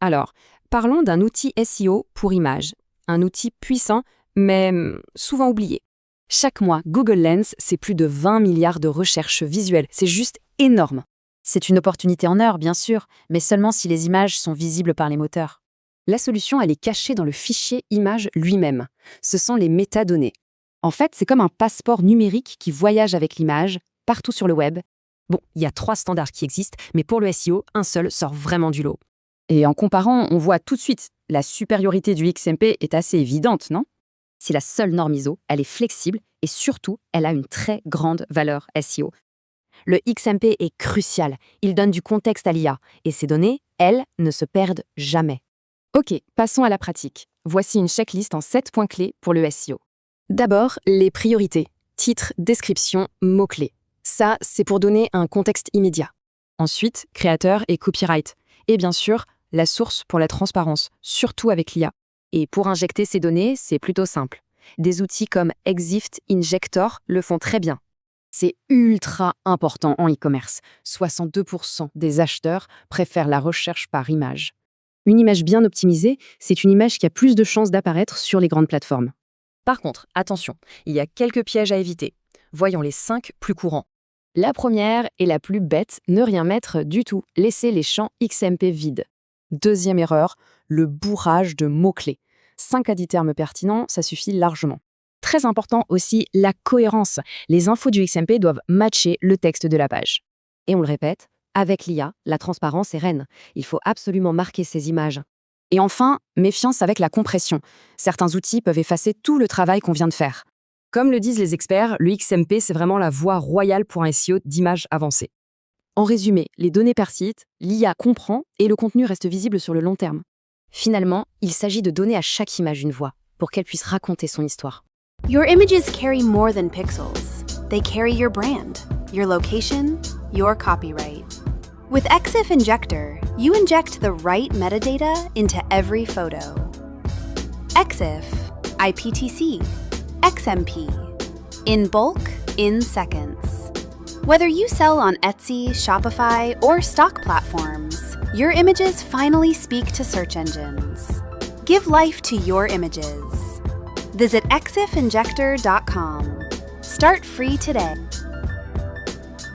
Alors, parlons d'un outil SEO pour images. Un outil puissant, mais souvent oublié. Chaque mois, Google Lens, c'est plus de 20 milliards de recherches visuelles. C'est juste énorme. C'est une opportunité en or, bien sûr, mais seulement si les images sont visibles par les moteurs. La solution, elle est cachée dans le fichier image lui-même. Ce sont les métadonnées. En fait, c'est comme un passeport numérique qui voyage avec l'image, partout sur le web. Bon, il y a 3 standards qui existent, mais pour le SEO, un seul sort vraiment du lot. Et en comparant, on voit tout de suite, la supériorité du XMP est assez évidente, non? C'est la seule norme ISO, elle est flexible et surtout, elle a une très grande valeur SEO. Le XMP est crucial, il donne du contexte à l'IA et ces données, elles, ne se perdent jamais. Ok, passons à la pratique. Voici une checklist en 7 points clés pour le SEO. D'abord, les priorités. Titre, description, mots-clés. Ça, c'est pour donner un contexte immédiat. Ensuite, créateur et copyright. Et bien sûr, la source pour la transparence, surtout avec l'IA. Et pour injecter ces données, c'est plutôt simple. Des outils comme Exifd Injector le font très bien. C'est ultra important en e-commerce. 62% des acheteurs préfèrent la recherche par image. Une image bien optimisée, c'est une image qui a plus de chances d'apparaître sur les grandes plateformes. Par contre, attention, il y a quelques pièges à éviter. Voyons les 5 plus courants. La première et la plus bête, ne rien mettre du tout, laisser les champs XMP vides. Deuxième erreur, le bourrage de mots-clés. 5 à 10 termes pertinents, ça suffit largement. Très important aussi, la cohérence. Les infos du XMP doivent matcher le texte de la page. Et on le répète, avec l'IA, la transparence est reine. Il faut absolument marquer ces images. Et enfin, méfiance avec la compression. Certains outils peuvent effacer tout le travail qu'on vient de faire. Comme le disent les experts, le XMP, c'est vraiment la voie royale pour un SEO d'images avancées. En résumé, les données persistent, l'IA comprend et le contenu reste visible sur le long terme. Finalement, il s'agit de donner à chaque image une voix, pour qu'elle puisse raconter son histoire. Your images carry more than pixels. They carry your brand, your location, your copyright. With Exif Injector, you inject the right metadata into every photo. Exif, IPTC, XMP. In bulk, in seconds. Whether you sell on Etsy, Shopify, or stock platforms, your images finally speak to search engines. Give life to your images. Visit exifinjector.com. Start free today.